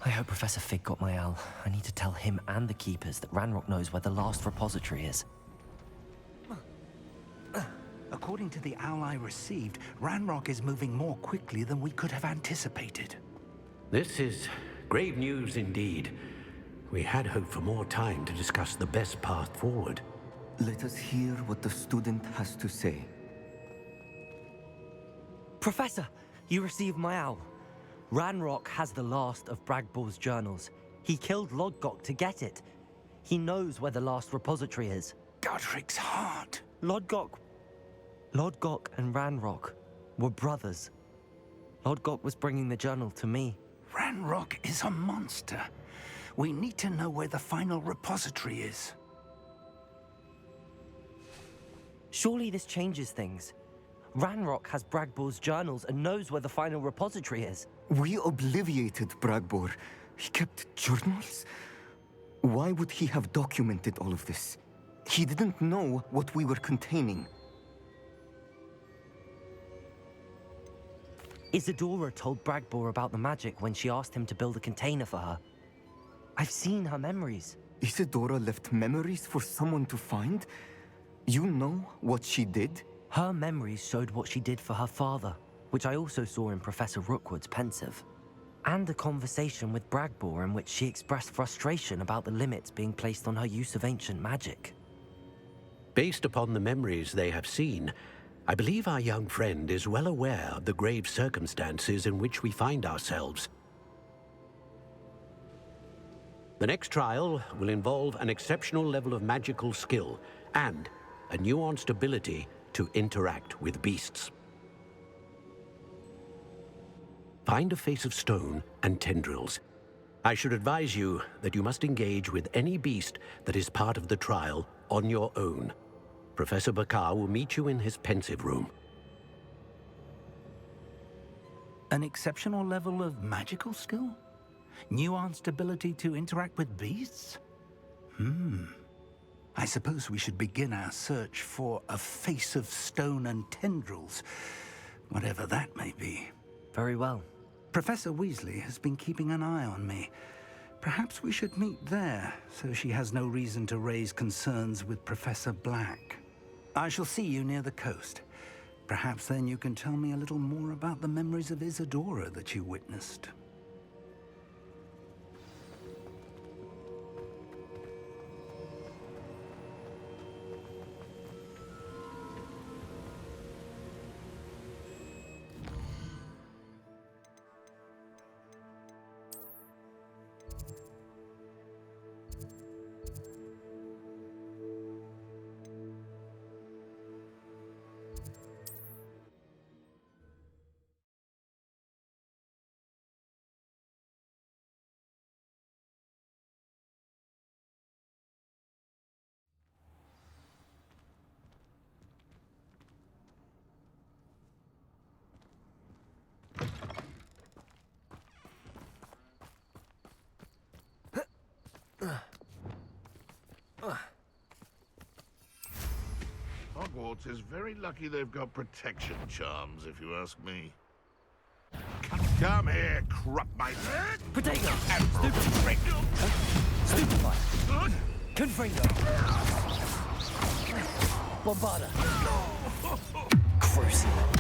I hope Professor Fig got my owl. I need to tell him and the Keepers that Ranrock knows where the last repository is. According to the owl I received, Ranrock is moving more quickly than we could have anticipated. This is grave news indeed. We had hoped for more time to discuss the best path forward. Let us hear what the student has to say. Professor, you received my owl. Ranrock has the last of Bragbor's journals. He killed Lodgok to get it. He knows where the last repository is. Godric's heart. Lodgok and Ranrock were brothers. Lodgok was bringing the journal to me. Ranrock is a monster. We need to know where the final repository is. Surely this changes things. Ranrock has Bragbor's journals and knows where the final repository is. We obliviated Bragbor. He kept journals? Why would he have documented all of this? He didn't know what we were containing. Isadora told Bragbor about the magic when she asked him to build a container for her. I've seen her memories. Isadora left memories for someone to find? You know what she did? Her memories showed what she did for her father, which I also saw in Professor Rookwood's pensive. And a conversation with Bragbor in which she expressed frustration about the limits being placed on her use of ancient magic. Based upon the memories they have seen, I believe our young friend is well aware of the grave circumstances in which we find ourselves. The next trial will involve an exceptional level of magical skill and a nuanced ability to interact with beasts. Find a face of stone and tendrils. I should advise you that you must engage with any beast that is part of the trial on your own. Professor Bakar will meet you in his pensive room. An exceptional level of magical skill? Nuanced ability to interact with beasts? I suppose we should begin our search for a face of stone and tendrils, whatever that may be. Very well. Professor Weasley has been keeping an eye on me. Perhaps we should meet there, so she has no reason to raise concerns with Professor Black. I shall see you near the coast. Perhaps then you can tell me a little more about the memories of Isadora that you witnessed. Hogwarts is very lucky they've got protection charms, if you ask me. Come here, Crupmate. Potato! Stupefy! Stupefy! Confringo! Bombarda! Crucible!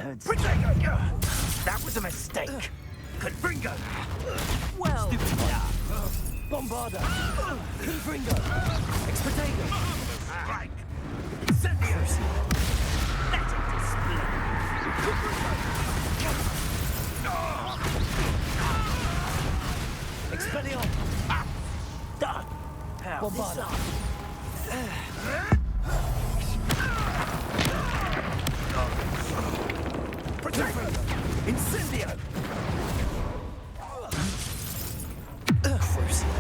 Bastards! That was a mistake. Confringo. Well, Bombarda! Confringo! Expedego! Strike. Incendio. Let it display. Expellion! Done. Bombarda! Protect. Incendio. Crucio!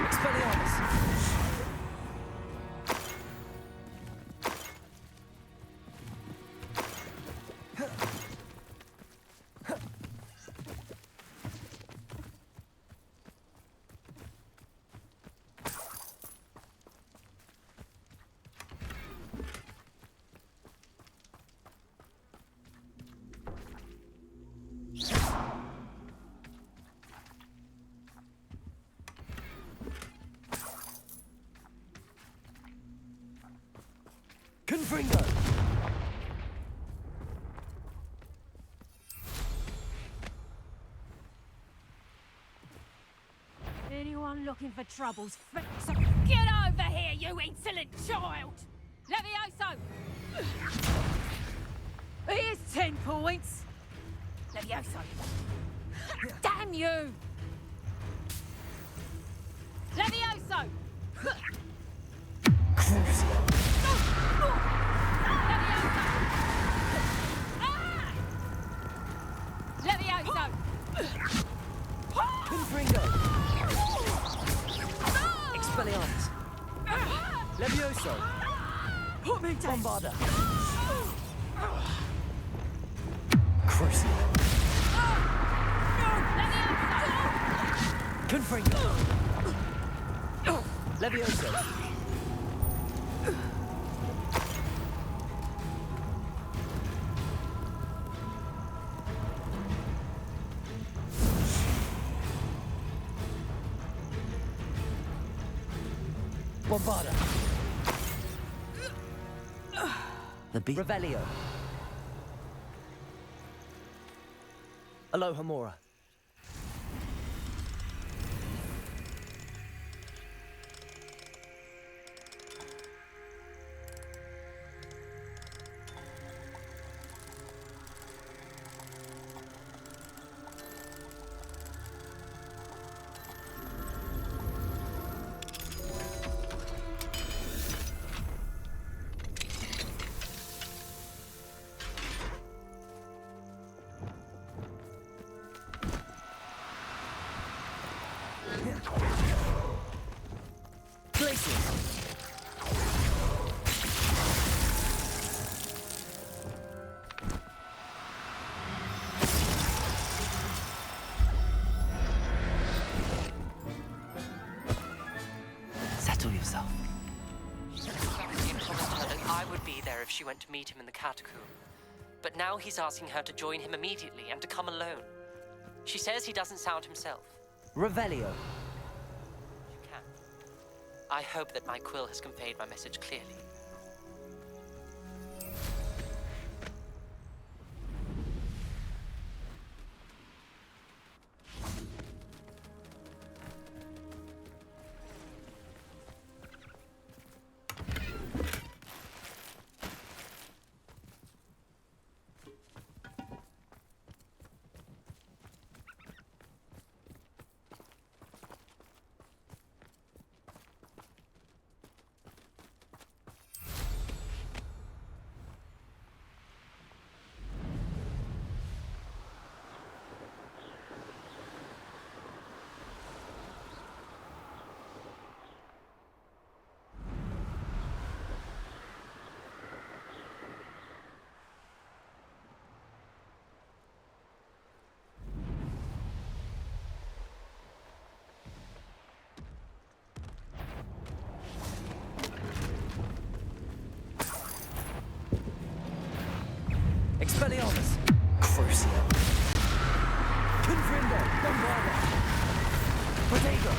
Expelliarmus! Confringo! Anyone looking for troubles, so get over here, you insolent child! Levioso! Here's 10 points! Levioso! Damn you! Levioso! Crucio! Levioso! Confringo! Expelliarmus! Levioso! Put me down! Bombarda! Crucio! Confringo! Levioso! Bombarda! The beat. Revelio! Aloha Mora! Places! Settle yourself. He promised her that I would be there if she went to meet him in the catacomb. But now he's asking her to join him immediately and to come alone. She says he doesn't sound himself. Revelio! You can. I hope that my quill has conveyed my message clearly. Expelliarmus! Crucio! Confringo! Bombarda! Protego!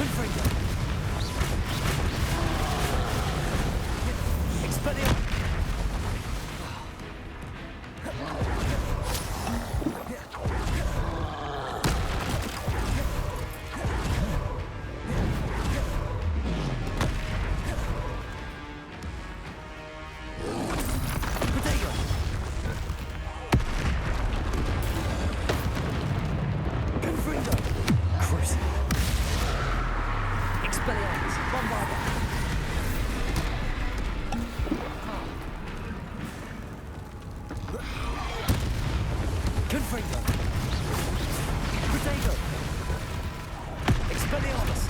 Confringo! Expelliarmus!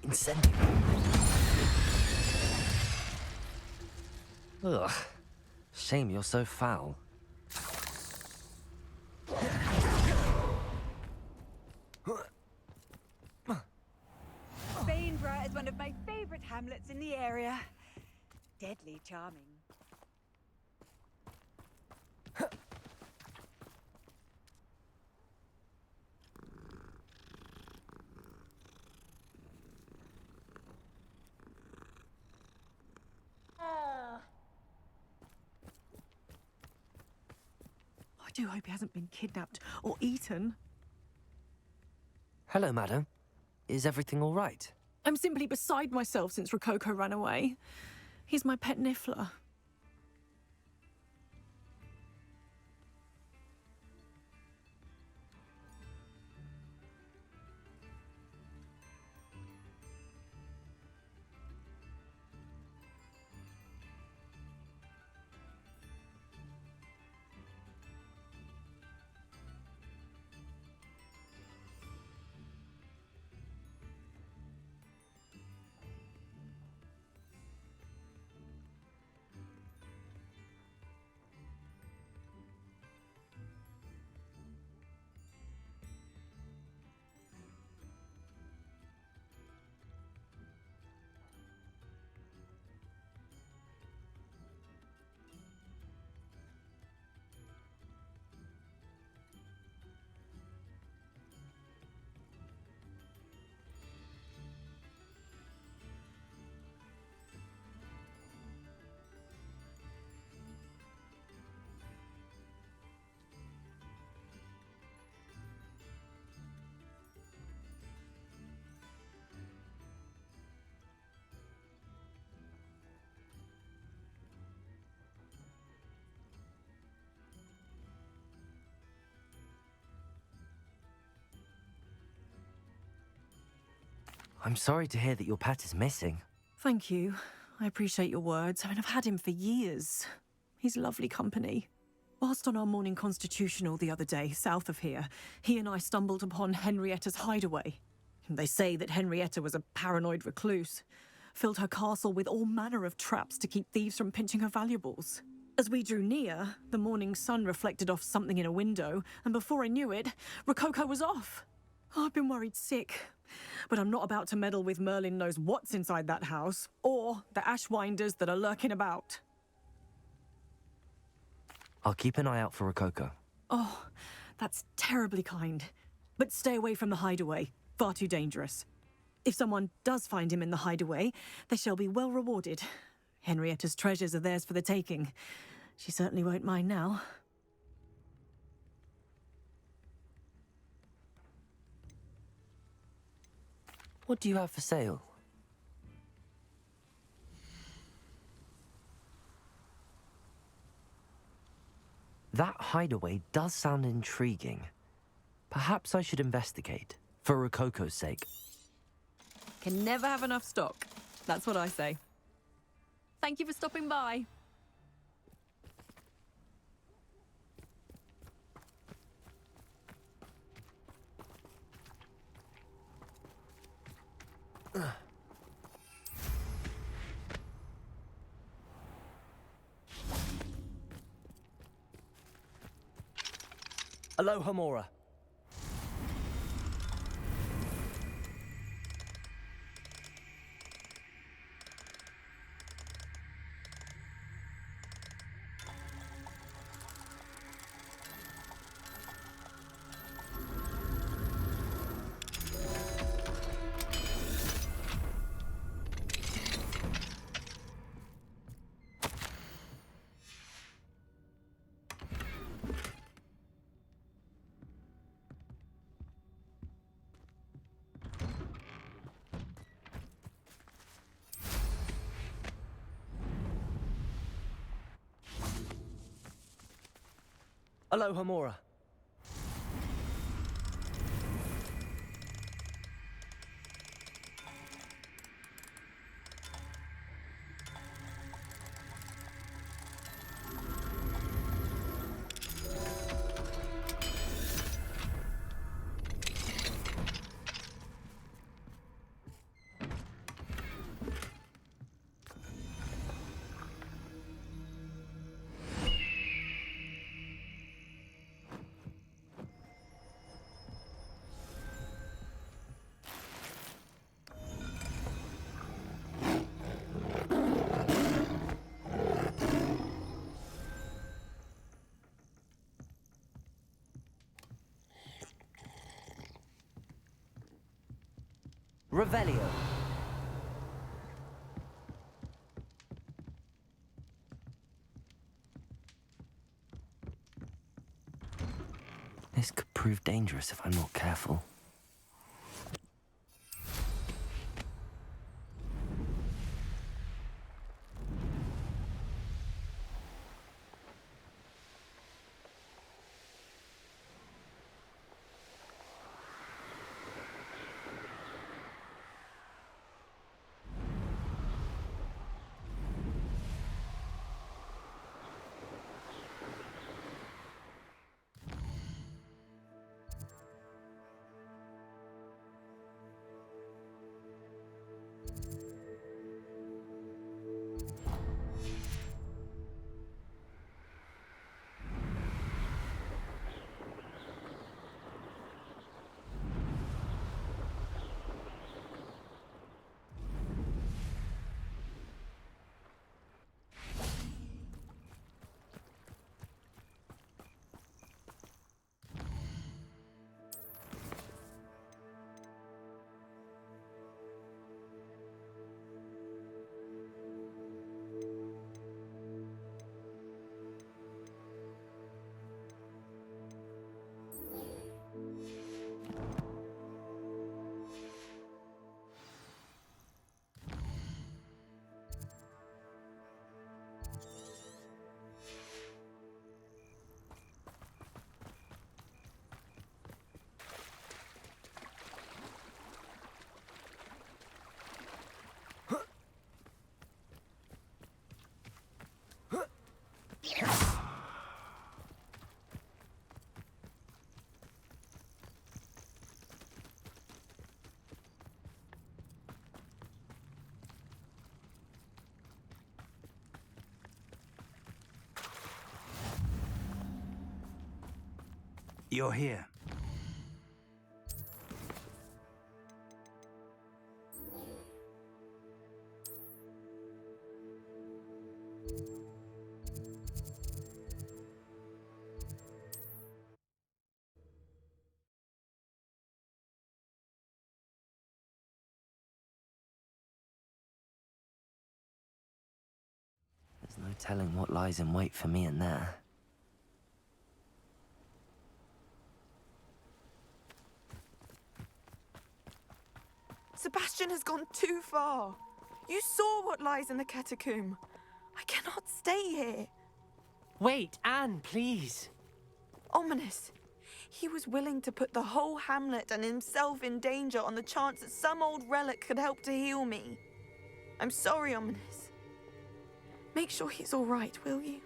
Incendiary. Ugh. Shame you're so foul. Bainborough is one of my favorite hamlets in the area. Deadly charming. I do hope he hasn't been kidnapped or eaten. Hello, madam. Is everything all right? I'm simply beside myself since Rococo ran away. He's my pet niffler. I'm sorry to hear that your pet is missing. Thank you. I appreciate your words. I mean, I've had him for years. He's lovely company. Whilst on our morning constitutional the other day, south of here, he and I stumbled upon Henrietta's hideaway. They say that Henrietta was a paranoid recluse, filled her castle with all manner of traps to keep thieves from pinching her valuables. As we drew near, the morning sun reflected off something in a window, and before I knew it, Rococo was off. I've been worried sick, but I'm not about to meddle with Merlin knows what's inside that house, or the Ashwinders that are lurking about. I'll keep an eye out for Rococo. Oh, that's terribly kind. But stay away from the hideaway. Far too dangerous. If someone does find him in the hideaway, they shall be well rewarded. Henrietta's treasures are theirs for the taking. She certainly won't mind now. What do you have for sale? That hideaway does sound intriguing. Perhaps I should investigate, for Rococo's sake. Can never have enough stock. That's what I say. Thank you for stopping by. Aloha Mora. Aloha Mora. Revelio. This could prove dangerous if I'm not careful. You're here. There's no telling what lies in wait for me in there. Sebastian has gone too far. You saw what lies in the catacomb. I cannot stay here. Wait, Anne, please. Ominous. He was willing to put the whole hamlet and himself in danger on the chance that some old relic could help to heal me. I'm sorry, Ominous. Make sure he's all right, will you?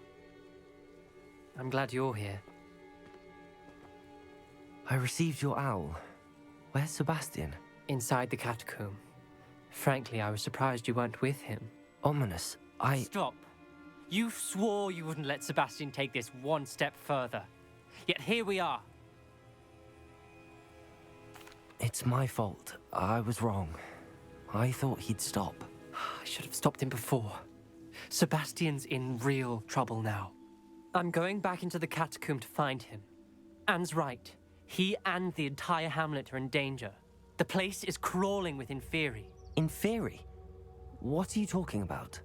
I'm glad you're here. I received your owl. Where's Sebastian? Inside the catacomb. Frankly, I was surprised you weren't with him. Ominous, Stop. You swore you wouldn't let Sebastian take this one step further. Yet here we are. It's my fault. I was wrong. I thought he'd stop. I should have stopped him before. Sebastian's in real trouble now. I'm going back into the catacomb to find him. Anne's right. He and the entire hamlet are in danger. The place is crawling with Inferi. Inferi? What are you talking about?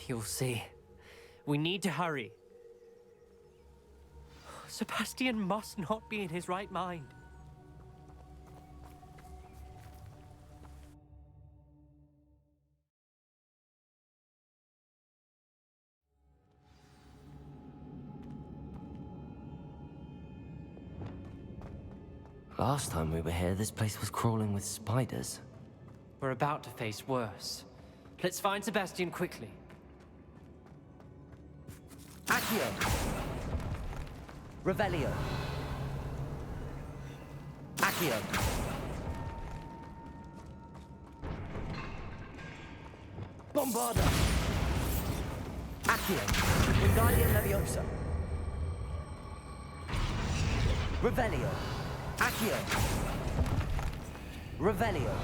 You'll see. We need to hurry. Sebastian must not be in his right mind. Last time we were here, this place was crawling with spiders. We're about to face worse. Let's find Sebastian quickly. Accio! Revelio! Accio! Bombarda! Accio! Wingardium Leviosa! Revelio! Accio! Revelio!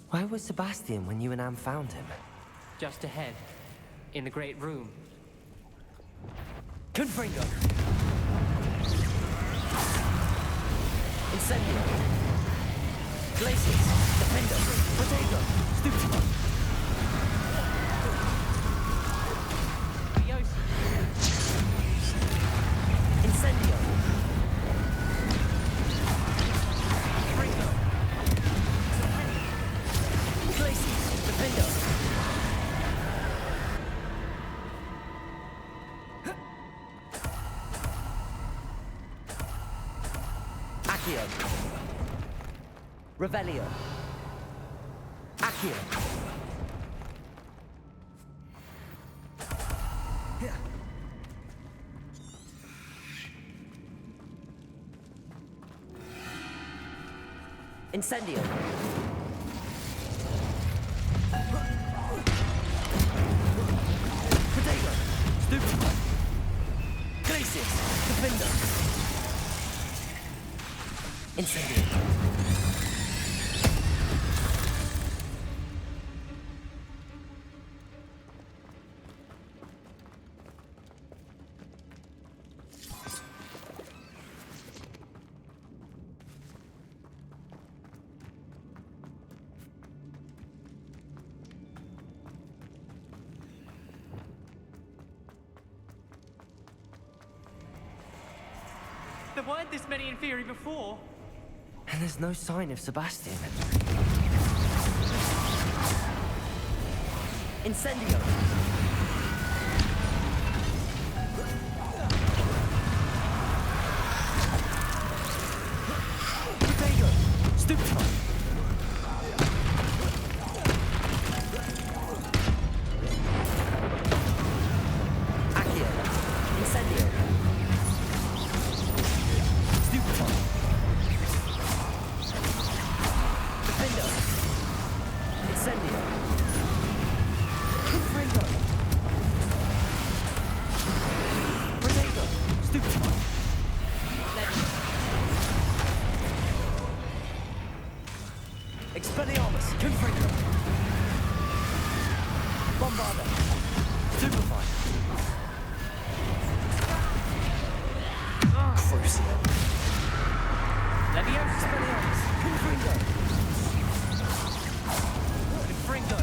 Where was Sebastian when you and Anne found him? Just ahead, in the Great Room. Confringo! Incendio! Glacius! Defendo! Protego! Stupefy! Incendio! Confringo! Glacius! Defendo! Accio. Revelio. Accio. Incendio. Protego. Stupefy. Glacius. Defender. Incendio. There weren't this many Inferi before. And there's no sign of Sebastian. Incendio! Protego! Stupefy! Accio! Incendio! Stupefy! Defendo! Incendio! Confringo! Stupefy. Expelliarmus. Confringo. Bombarda. Stupefy. Crucio. Leviosa. Expelliarmus. Confringo. Confringo.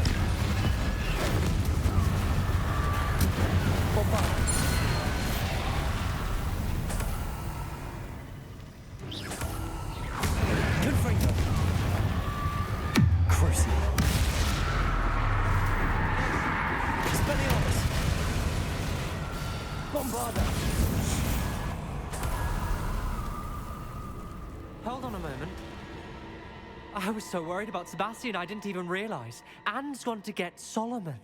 Bombarda. Confringo. Crucio. Expelliarmus. Bombarda. Hold on a moment. I was so worried about Sebastian I didn't even realize. Anne's gone to get Solomon.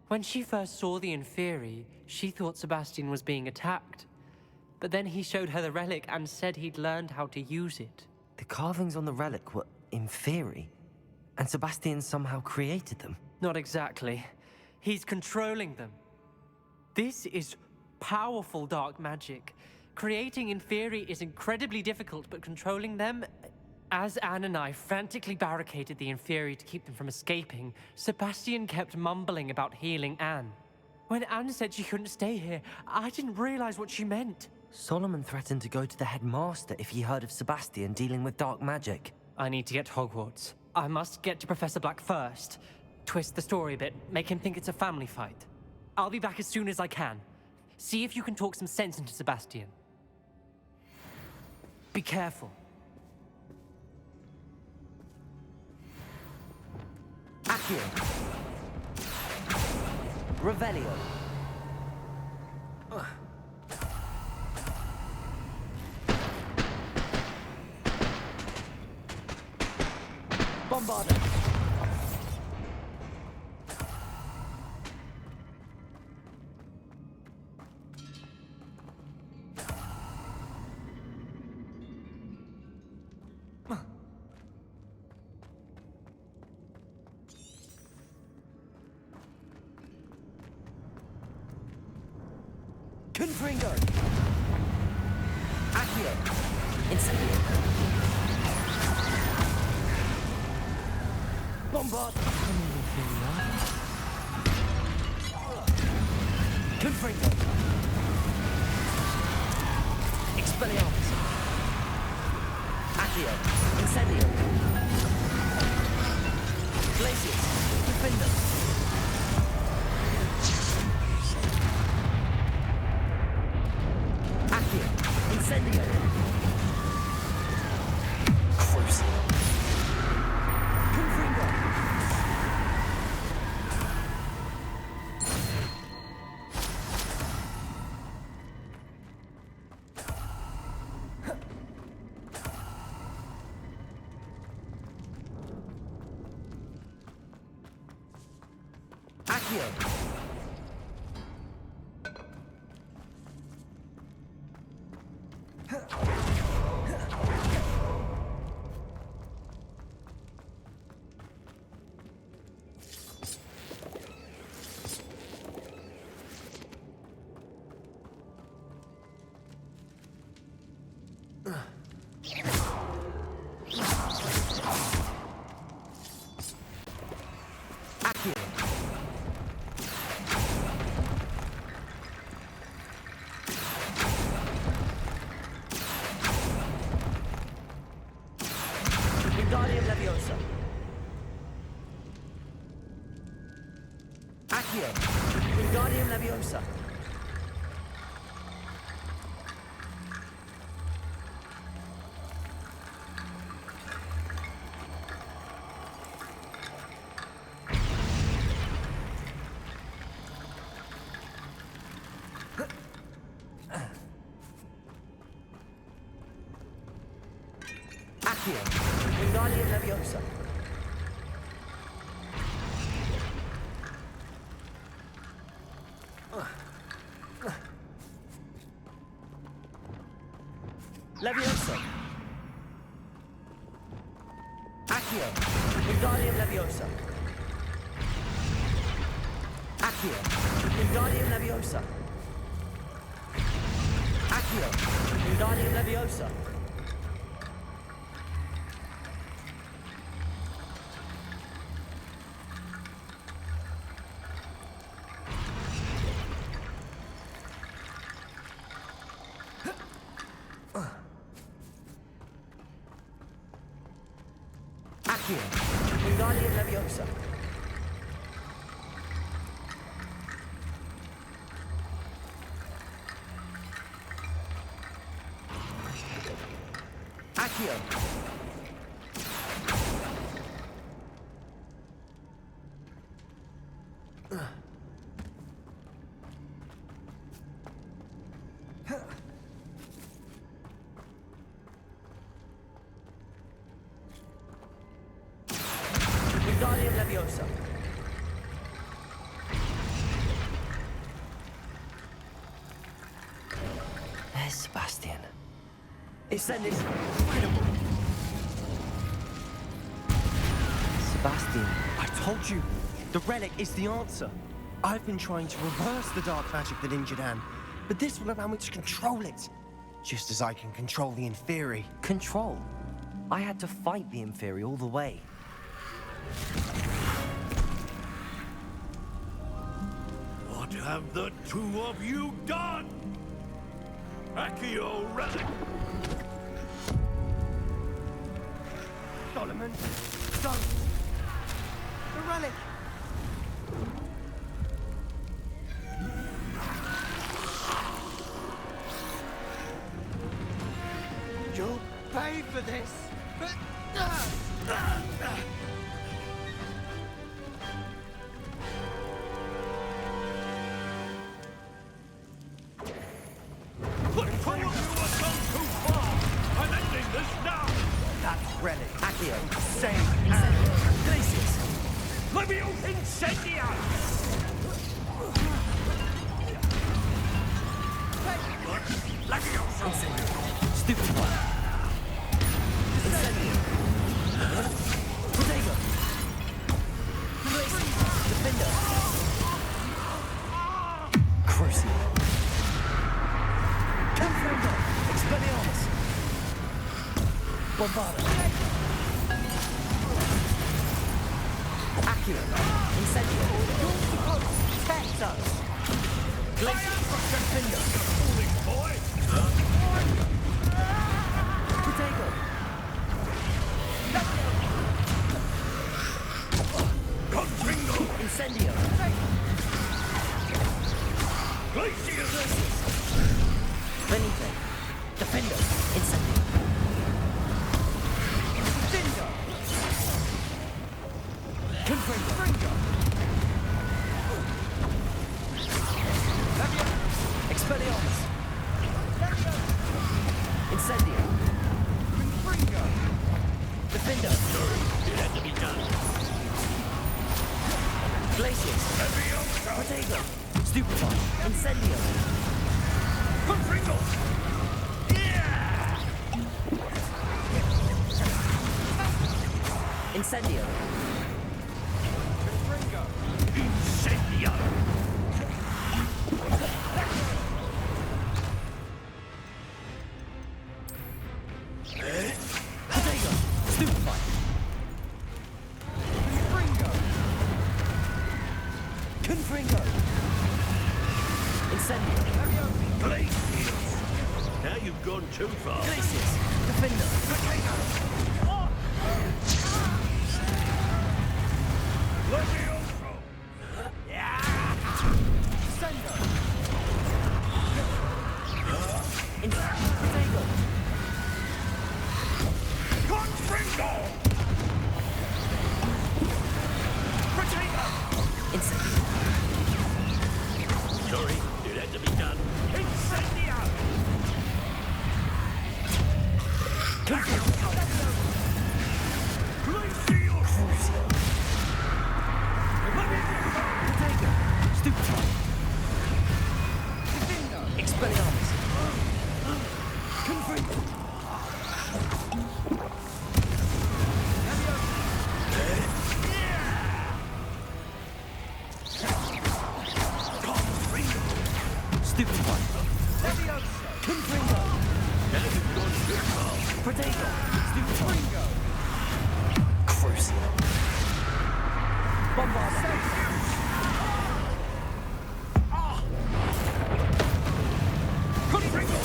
When she first saw the Inferi, she thought Sebastian was being attacked. But then he showed her the relic and said he'd learned how to use it. The carvings on the relic were Inferi, and Sebastian somehow created them. Not exactly. He's controlling them. This is powerful dark magic. Creating Inferi is incredibly difficult, but controlling them... As Anne and I frantically barricaded the Inferi to keep them from escaping, Sebastian kept mumbling about healing Anne. When Anne said she couldn't stay here, I didn't realize what she meant. Solomon threatened to go to the headmaster if he heard of Sebastian dealing with dark magic. I need to get to Hogwarts. I must get to Professor Black first. Twist the story a bit, make him think it's a family fight. I'll be back as soon as I can. See if you can talk some sense into Sebastian. Be careful. Accio. Revelio. Bombarda. Confringo. Accio. Incendio. Bombard. Confringo. Expelliarmus. Accio. Incendio. Glacius. Defender. Accio. Incendio. Crucio. Confringo. Accio. Accio. Wingardium Leviosa. Accio. Wingardium Leviosa. Accio. Wingardium Leviosa. Leviosa. Accio. Wingardium Leviosa. Accio. Wingardium Leviosa. Accio. Accio! Wingardium Leviosa! Accio! Wingardium Leviosa! Accio! Wingardium Leviosa! There's Sebastian. Isn't this incredible? Sebastian. I told you, the relic is the answer. I've been trying to reverse the dark magic that injured Anne, but this will allow me to control it. Just as I can control the Inferi. Control? I had to fight the Inferi all the way. What have the two of you done? Accio relic! Solomon, don't! The relic! You'll pay for this! The two of you have gone too far! I'm ending this now! That relic! Accio. Save Anne! Glacius. Leviosa incendia! Leviosa! Stupefy. Incendio. Protego. Glacius. Defender. Crucio. Confringo. Expelliarmus. Bombarda. Accio. Incendio. Protect us. Glacius. Defender. Foolish boy! Protego. Confringo! Incendio. Glacius! Benito. Defender. Incendio. Defender! Confringo. Expelliarmus. Incendio. Defender. It had to be done. Glacius. Leviosa! Protego. Stupefy. Incendio. Confringo! Incendio. Incendio! Protego. Stupefy. Confringo. Incendio. Glacius! Now you've gone too far. Glacius. Defender. Leviosa! Protego. Confringo! Incendio. Sorry, it had to be done. Incendio! Glacius! Protego. Stupefy. Expelliarmus. Confringo. Stupefy. Confringo! Protego! Stupefringo! Crucial! Bombarda! Confringo!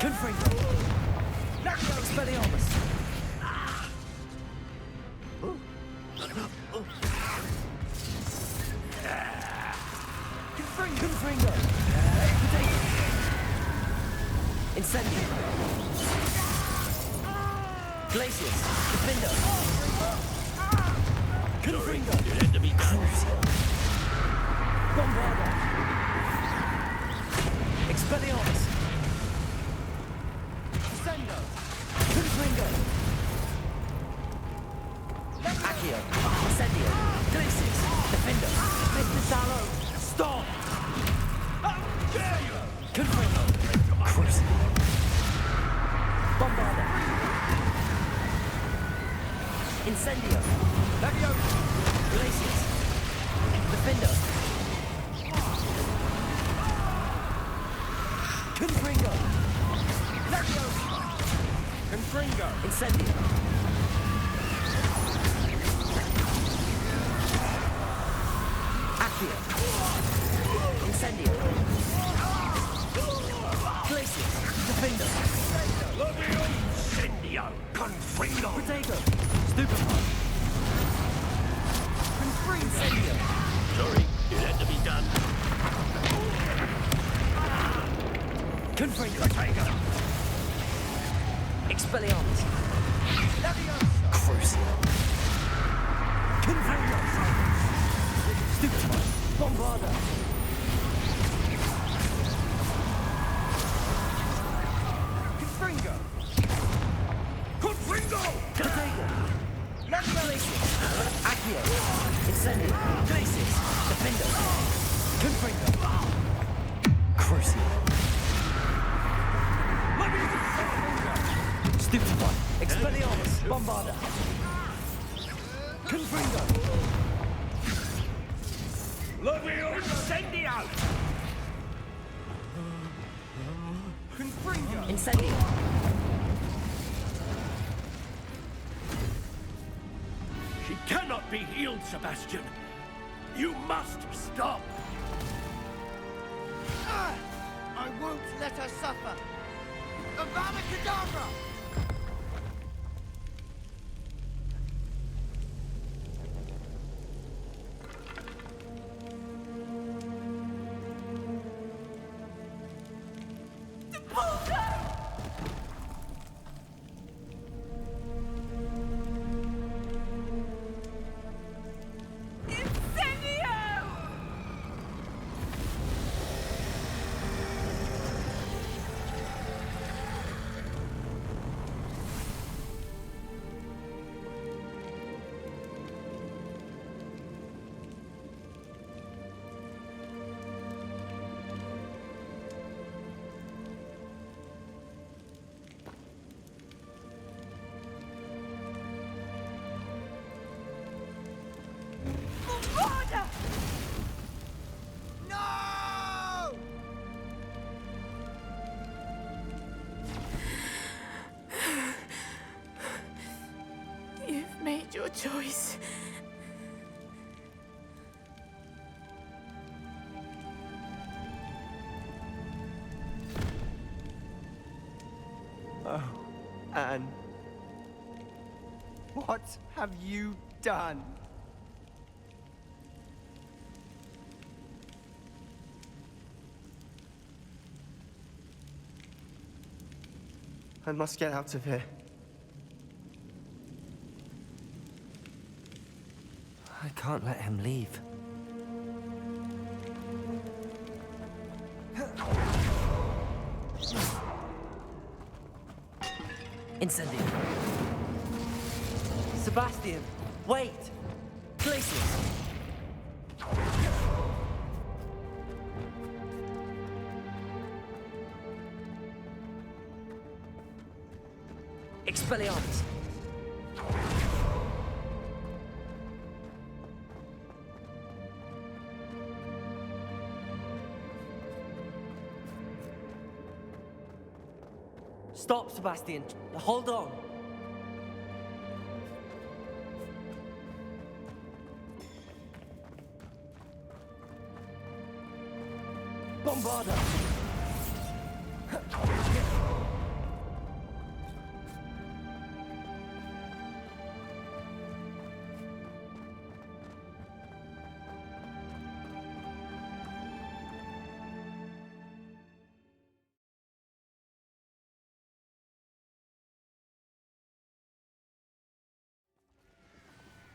Confringo! Expelliarmus! Confringo! Incendio! Glacius! Defender! Confringo! Crucial! Bombarda! Expelliarmus! Sendo! Confringo! Accio! Incendio! Glacius! Defender! Mr. Sallow! Stop! Confringo! Crucial! Bombarda! Incendio! Leviosa! Glacius! Defender! Confringo! Leviosa! Confringo! Incendio! Accio! Incendio! Glacius! Defender! Incendio! Confringo! Protego! Stupefy! Confringo! Incendio! Sorry, it had to be done. Confringo! Protego! Expelliarmus! Leviosa! Crucial! Confringo! Stupefy! Bombarda! Confringo! Confringo! Protego! Glacius! Accio! Incendio! Glacius! Defender! Confringo! Crucial! Stupefy! Expelliarmus! Bombarda! Confringo! Incendio! Confringo! Incendio! She cannot be healed, Sebastian. You must stop. I won't let her suffer! Avada Kedavra! You've made your choice. Oh, Anne. What have you done? I must get out of here. I can't let him leave. Incendio! Sebastian, wait! Glacius! Expelliarmus! Stop, Sebastian. Hold on. Bombarda!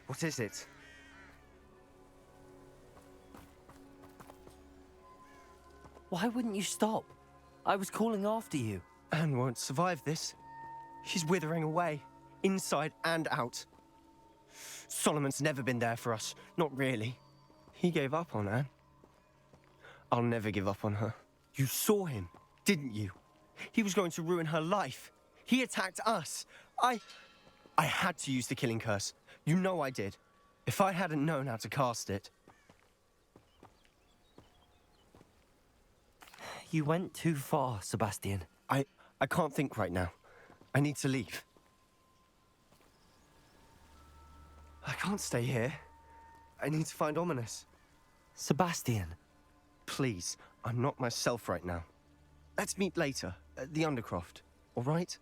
What is it? Why wouldn't you stop? I was calling after you. Anne won't survive this. She's withering away, inside and out. Solomon's never been there for us, not really. He gave up on Anne. I'll never give up on her. You saw him, didn't you? He was going to ruin her life. He attacked us. I had to use the killing curse. You know I did. If I hadn't known how to cast it... You went too far, Sebastian. I can't think right now. I need to leave. I can't stay here. I need to find Ominous. Sebastian. Please, I'm not myself right now. Let's meet later, at the Undercroft, all right?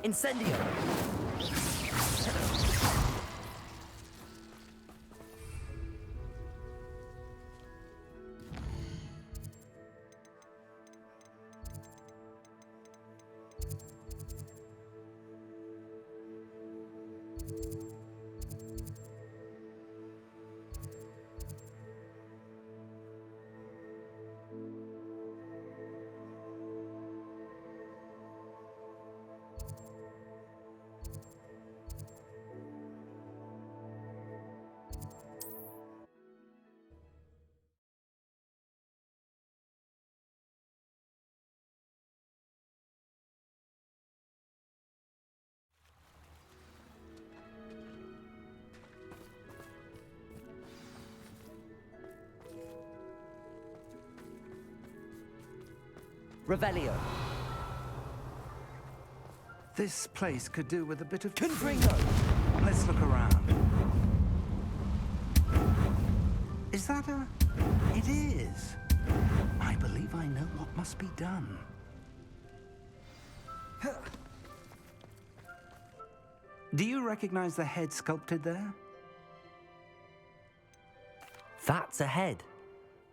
Incendio! Revelio. This place could do with a bit of... Confringo! Let's look around. Is that a... It is. I believe I know what must be done. Do you recognize the head sculpted there? That's a head.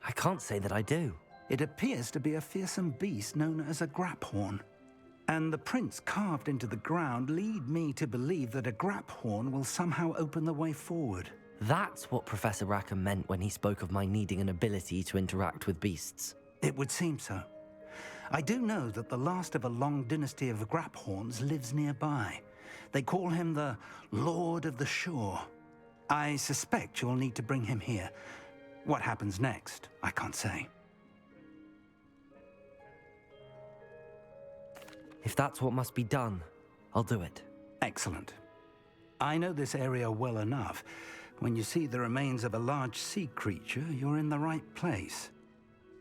I can't say that I do. It appears to be a fearsome beast known as a graphorn. And the prints carved into the ground lead me to believe that a graphorn will somehow open the way forward. That's what Professor Rackham meant when he spoke of my needing an ability to interact with beasts. It would seem so. I do know that the last of a long dynasty of Graphorns lives nearby. They call him the Lord of the Shore. I suspect you'll need to bring him here. What happens next, I can't say. If that's what must be done, I'll do it. Excellent. I know this area well enough. When you see the remains of a large sea creature, you're in the right place.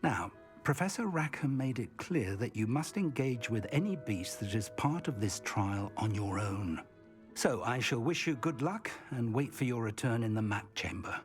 Now, Professor Rackham made it clear that you must engage with any beast that is part of this trial on your own. So I shall wish you good luck and wait for your return in the map chamber.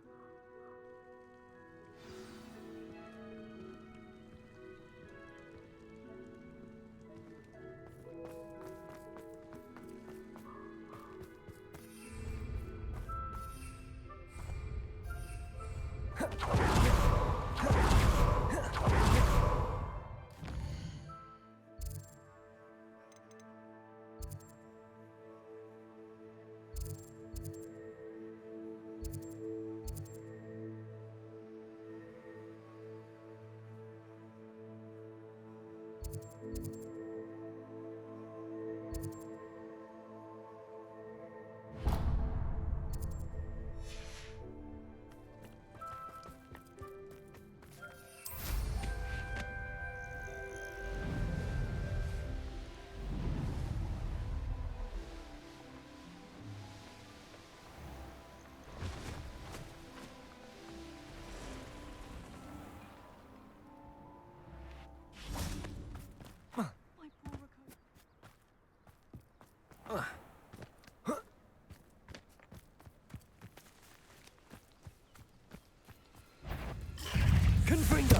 Confringo!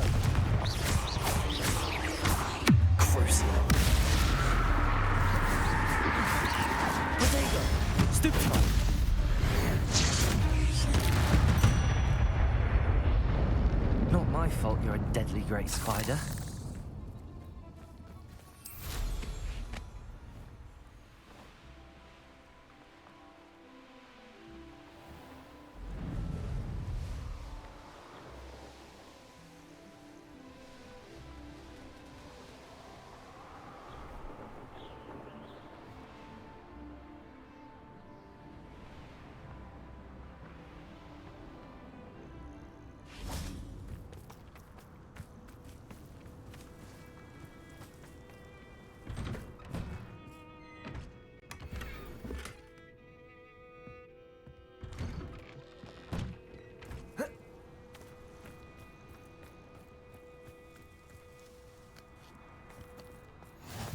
Crucial. Bodega! Stupefy! Not my fault you're a deadly great spider.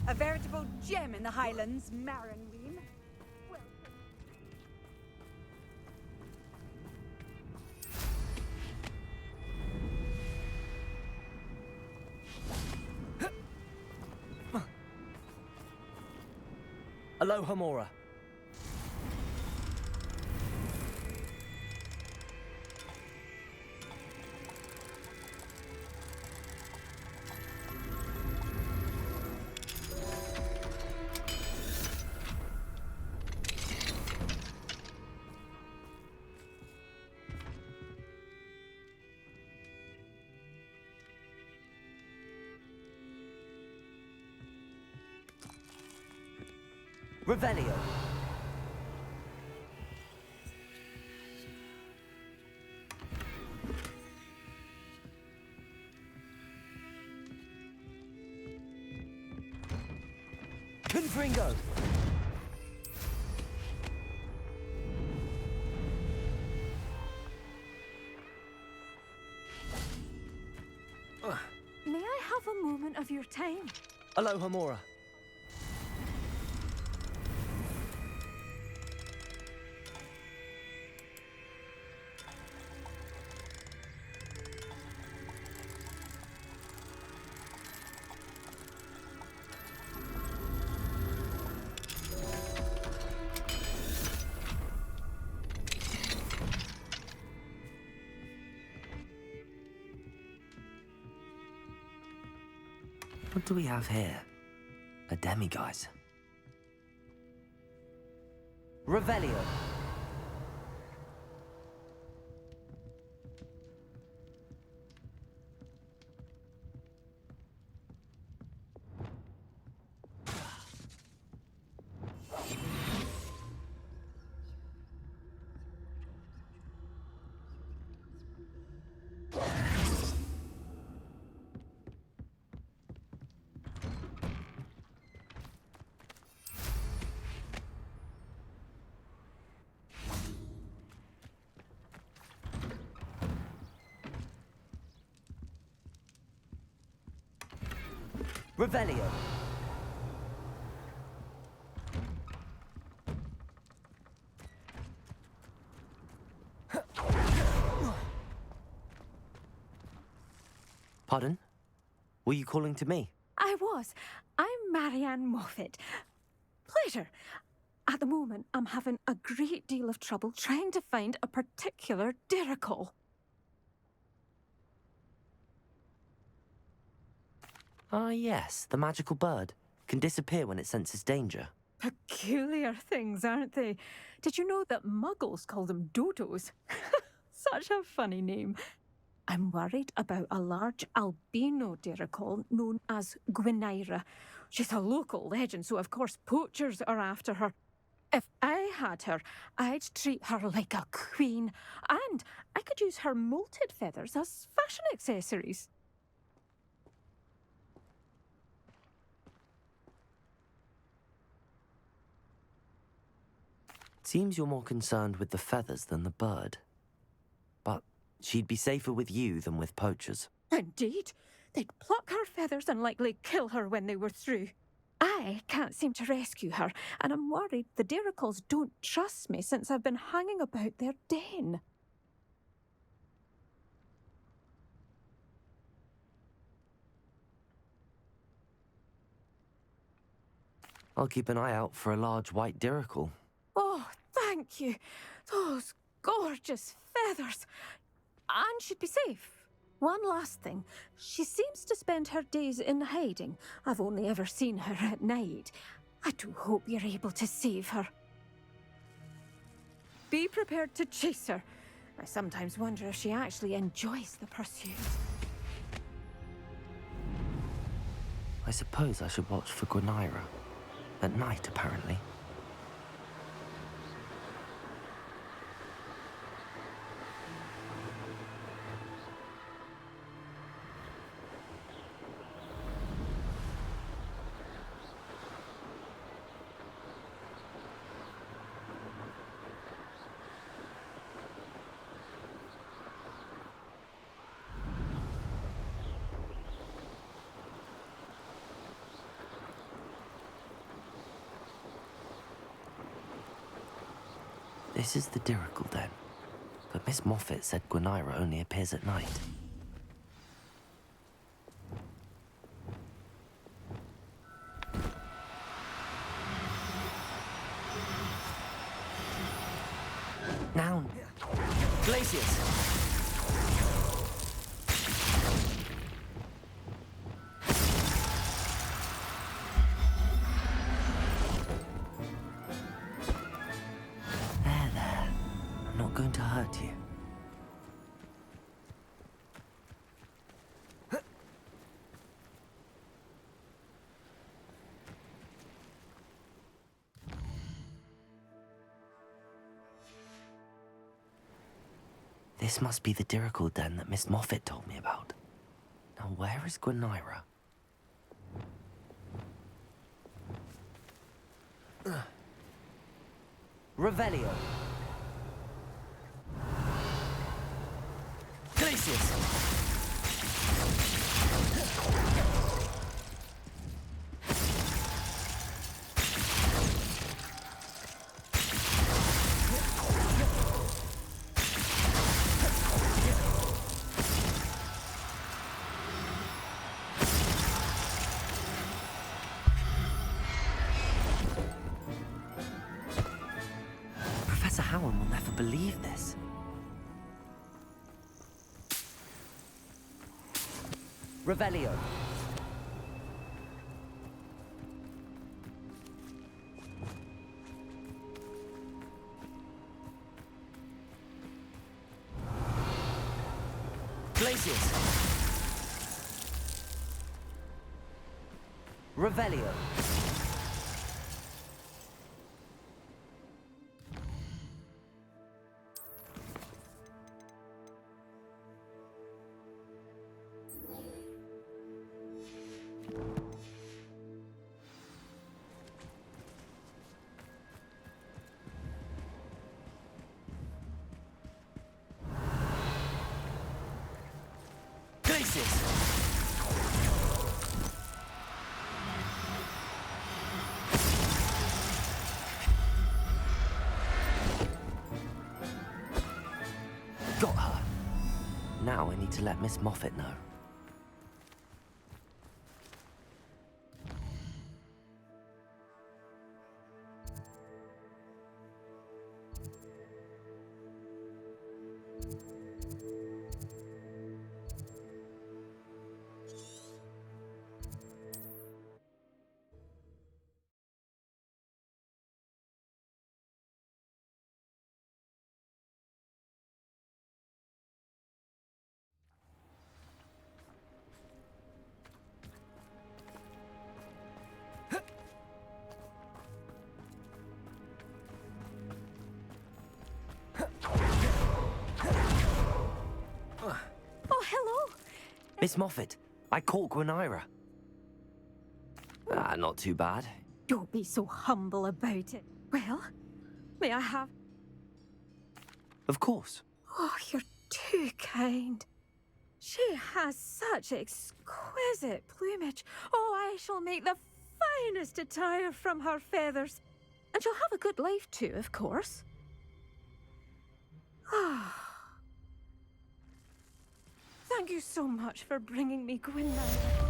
A veritable gem in the Highlands, Marinweem. Aloha Mora. Revelio. Confringo! May I have a moment of your time? Aloha Mora. What do we have here? A demiguise. Revelio. Revelio. Pardon? Were you calling to me? I was. I'm Marianne Moffat. Pleasure. At the moment, I'm having a great deal of trouble trying to find a particular diricol. Ah, yes, the magical bird. Can disappear when it senses danger. Peculiar things, aren't they? Did you know that muggles call them dodos? Such a funny name. I'm worried about a large albino diricol known as Gwynaira. She's a local legend, so of course poachers are after her. If I had her, I'd treat her like a queen, and I could use her molted feathers as fashion accessories. Seems you're more concerned with the feathers than the bird. But she'd be safer with you than with poachers. Indeed. They'd pluck her feathers and likely kill her when they were through. I can't seem to rescue her, and I'm worried the diricols don't trust me since I've been hanging about their den. I'll keep an eye out for a large white diricol. Oh, thank you. Those gorgeous feathers. And she'd be safe. One last thing. She seems to spend her days in hiding. I've only ever seen her at night. I do hope you're able to save her. Be prepared to chase her. I sometimes wonder if she actually enjoys the pursuit. I suppose I should watch for Gwynaira. At night, apparently. This is the diricol, then. But Miss Moffat said Gwynaira only appears at night. Now, Glacius! Going to hurt you. This must be the diricol den that Miss Moffat told me about. Now, where is Gwynaira? Revelio. Glacius! Professor Howard will never believe this. Revelio. Glacius. Revelio. to let Miss Moffat know. Oh, hello. Miss Moffat, I caught Gwenira. Not too bad. Don't be so humble about it. Well, may I have... Of course. Oh, you're too kind. She has such exquisite plumage. Oh, I shall make the finest attire from her feathers. And she'll have a good life too, of course. Ah. Thank you so much for bringing me Gwynplaine.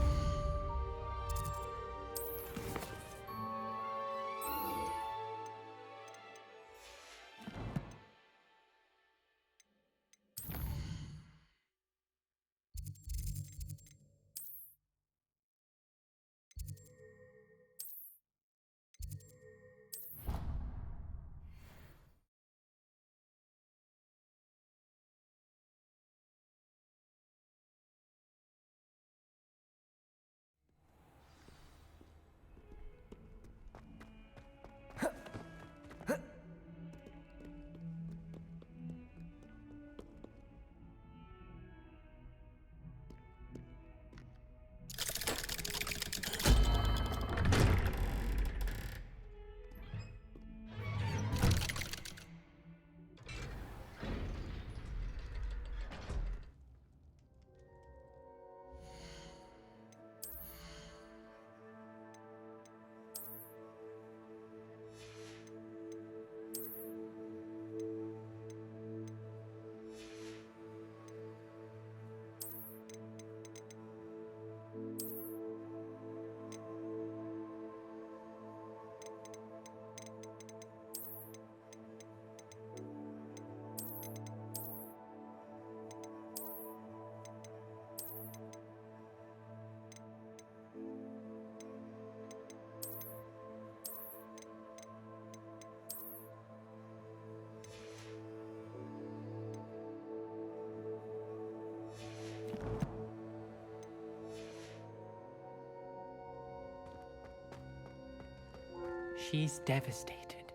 She's devastated.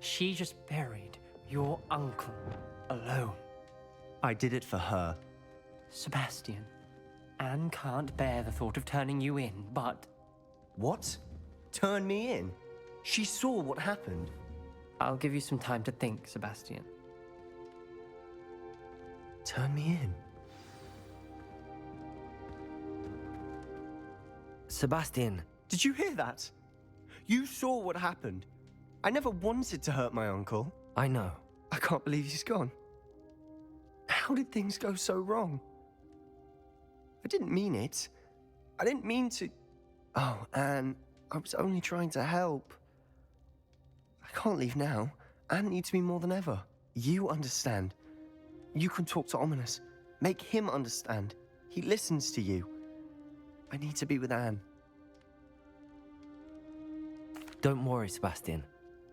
She just buried your uncle alone. I did it for her. Sebastian, Anne can't bear the thought of turning you in, but... What? Turn me in? She saw what happened. I'll give you some time to think, Sebastian. Turn me in? Sebastian. Did you hear that? You saw what happened. I never wanted to hurt my uncle. I know. I can't believe he's gone. How did things go so wrong? I didn't mean it. I didn't mean to... Oh, Anne, I was only trying to help. I can't leave now. Anne needs me more than ever. You understand. You can talk to Ominous. Make him understand. He listens to you. I need to be with Anne. Don't worry, Sebastian.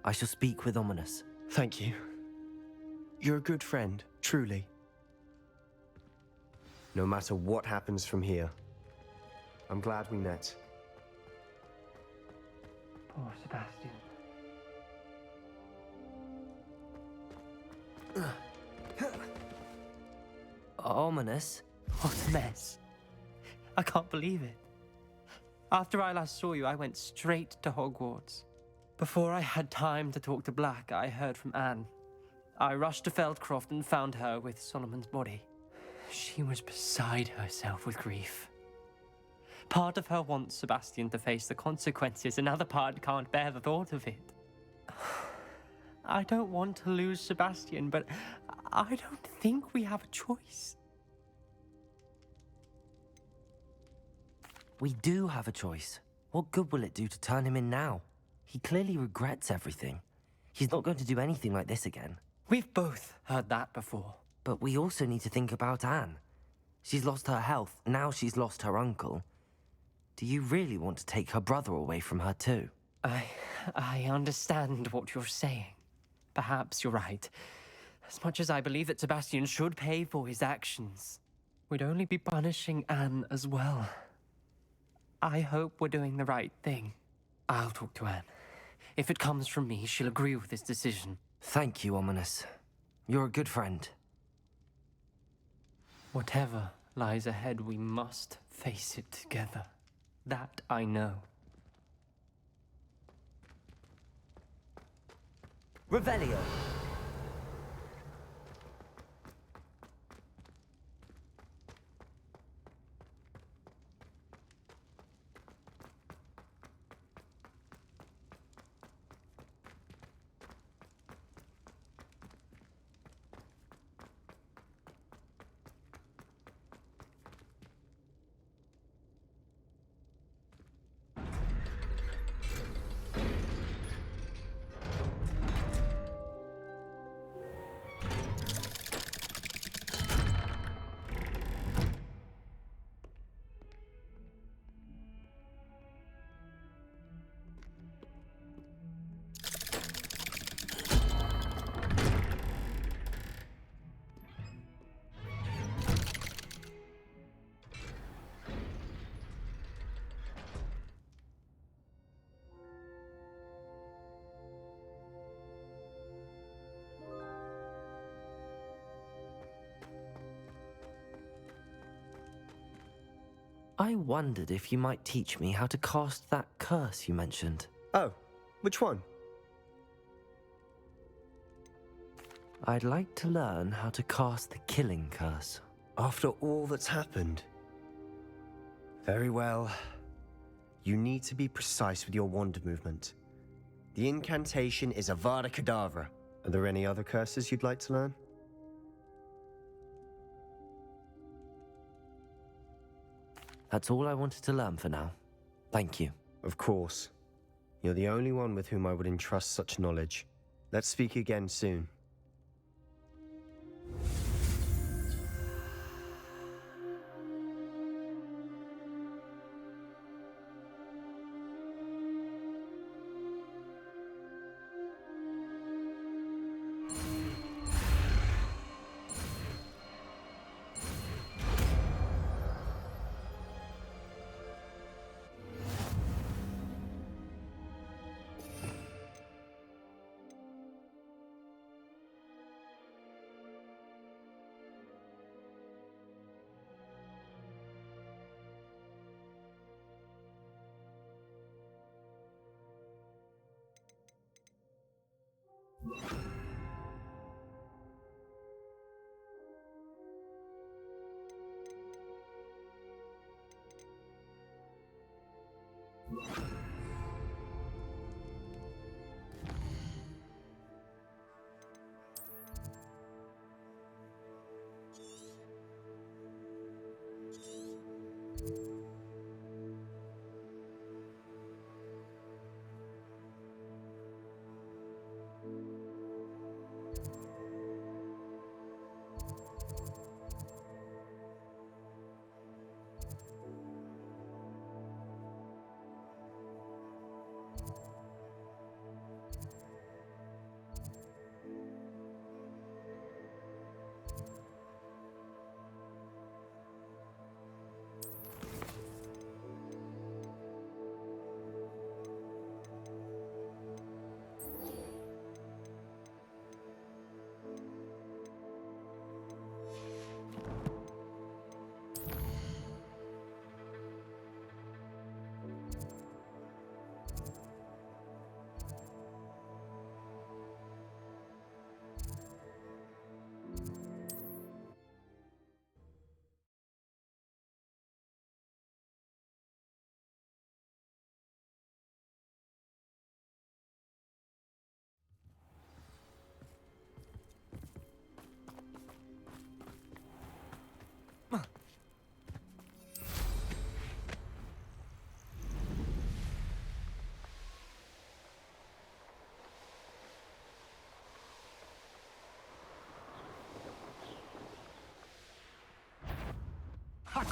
I shall speak with Ominous. Thank you. You're a good friend, truly. No matter what happens from here, I'm glad we met. Poor Sebastian. Ominous? What a mess. I can't believe it. After I last saw you, I went straight to Hogwarts. Before I had time to talk to Black, I heard from Anne. I rushed to Feldcroft and found her with Solomon's body. She was beside herself with grief. Part of her wants Sebastian to face the consequences, another part can't bear the thought of it. I don't want to lose Sebastian, but I don't think we have a choice. We do have a choice. What good will it do to turn him in now? He clearly regrets everything. He's not going to do anything like this again. We've both heard that before. But we also need to think about Anne. She's lost her health, now she's lost her uncle. Do you really want to take her brother away from her too? I understand what you're saying. Perhaps you're right. As much as I believe that Sebastian should pay for his actions, we'd only be punishing Anne as well. I hope we're doing the right thing. I'll talk to Anne. If it comes from me, she'll agree with this decision. Thank you, Ominous. You're a good friend. Whatever lies ahead, we must face it together. That I know. Revelio! I wondered if you might teach me how to cast that curse you mentioned. Oh, which one? I'd like to learn how to cast the killing curse. After all that's happened? Very well. You need to be precise with your wand movement. The incantation is Avada Kedavra. Are there any other curses you'd like to learn? That's all I wanted to learn for now. Thank you. Of course. You're the only one with whom I would entrust such knowledge. Let's speak again soon.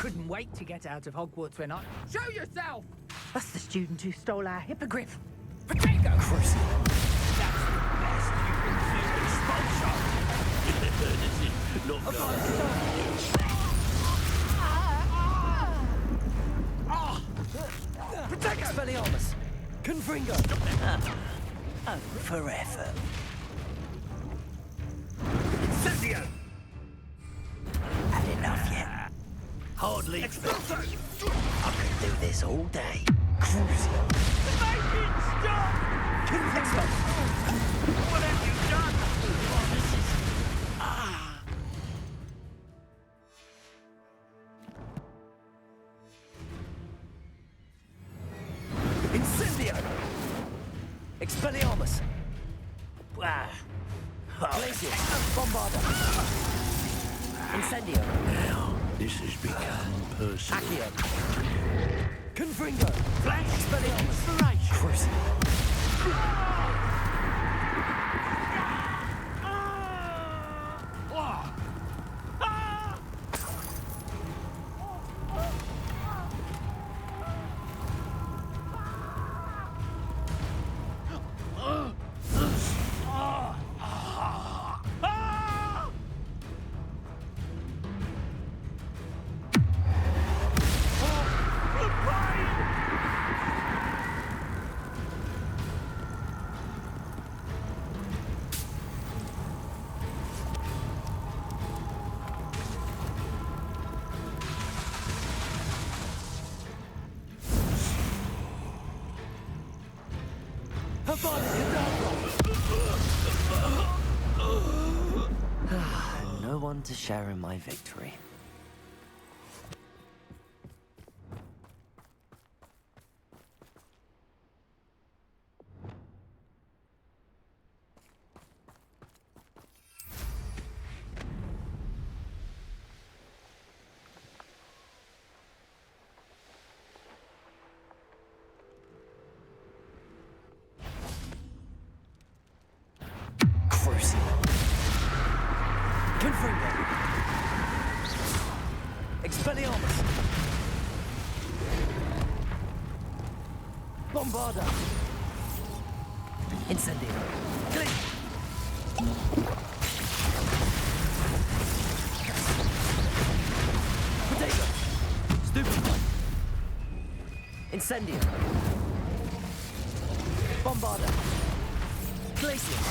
Couldn't wait to get out of Hogwarts when I... Show yourself! That's the student who stole our hippogriff. Potato! Chrissy. That's the best you can do, expulsion! Not going. Expelliarmus! Confringo! Oh, for effort. Incendio! Had enough yet? Hardly. I could do this all day. Cruising. Confringo! What have you done? Incendio! Expelliarmus! Glacius! Bombarda! Incendio! Now, this has become personal. Accio! Confringo! Flash! Expelliarmus! Inspiration! Cruising! No one to share in my victory. Cruising. Confringo. Expelliarmus. Bombarda. Incendio. Click. Potato. Stupefy. Incendio. Bombarda. Glacius.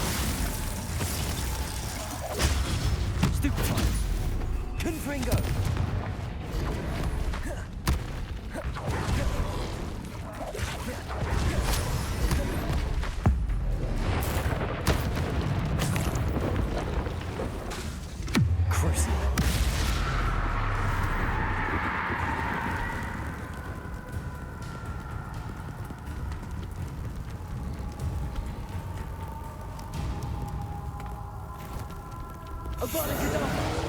Stupefy. Confringo. Cruising. Avada Kedavra.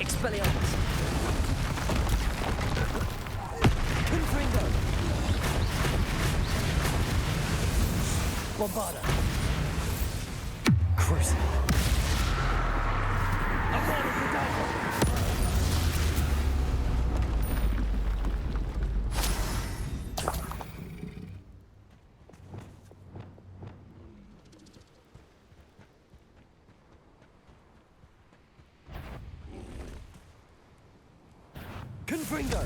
Expelliarmus! Confringo! Bombarda! Crucible! Armada Godiva! Confringo!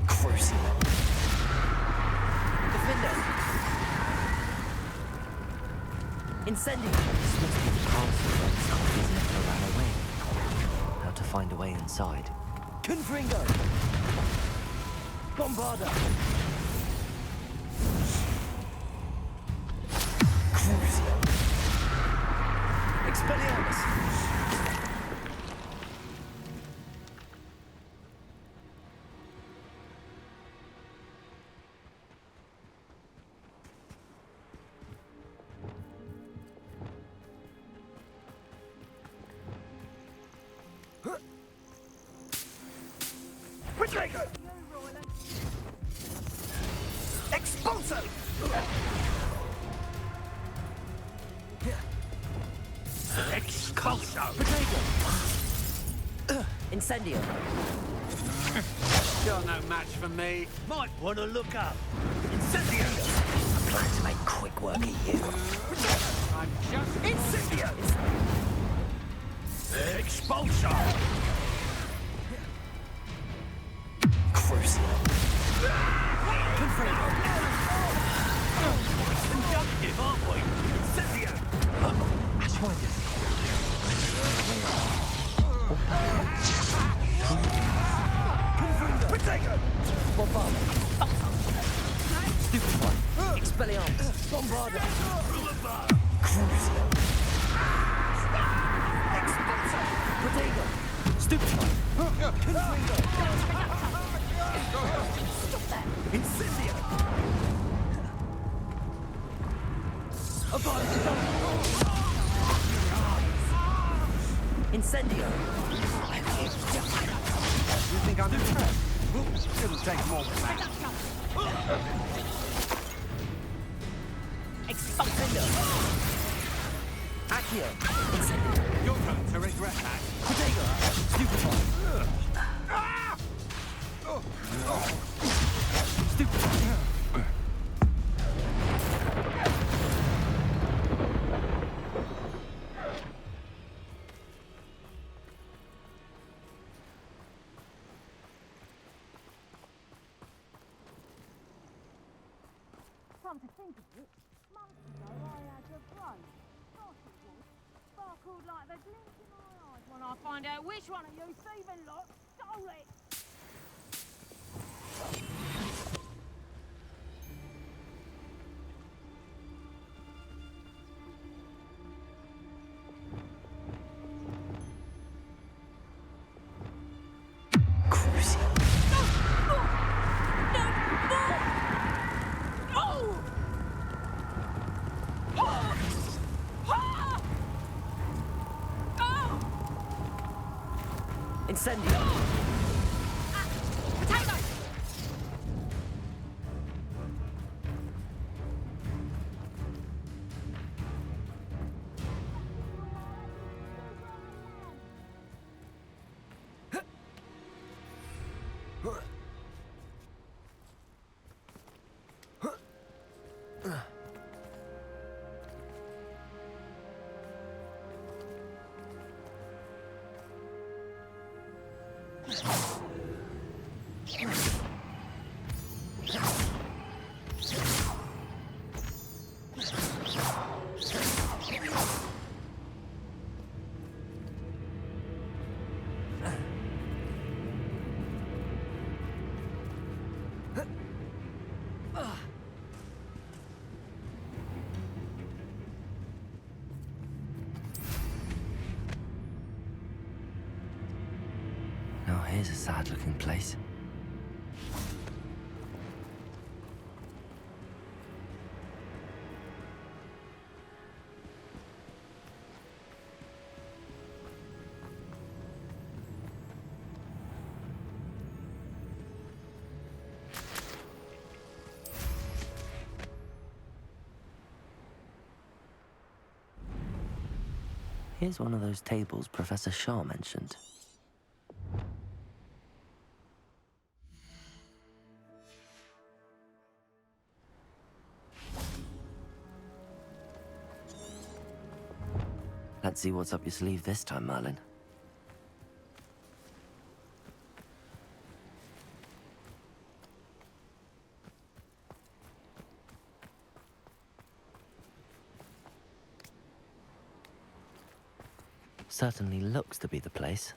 Crucible! Defender! Incendio! This must be the castle where the Scorpions never ran away. How to find a way inside. Confringo! Bombarda! Crucible! Expelliarmus! Expulso! Expulso! Potato! Incendio! You're no match for me. Might want to look up. Incendio! I plan to make quick work of you. I'm just... Incendio! Expulso! Crucible! Confringo! Conjunctive, aren't we? Incendio! Ashwinders! Confringo! Potato! Bombarda! Stupid one! Expelliarmus! Bombarda! Crucible! Expulso! Potato! Stupid one! Confringo! Stop that! Incendio! Incendio! You think I'm impressed? Shouldn't take more than that. Expulsando! Accio! Incendio! You're going to regret that. Potato! Stupid one! Stupid one! Come to think of it, months ago I had a blow. Sparkled like the glint in my eyes when I find out which one of you thieving lot stole it. Incendio! Potato! sad-looking place. Here's one of those tables Professor Shah mentioned. Let's see what's up your sleeve this time, Merlin. Certainly looks to be the place.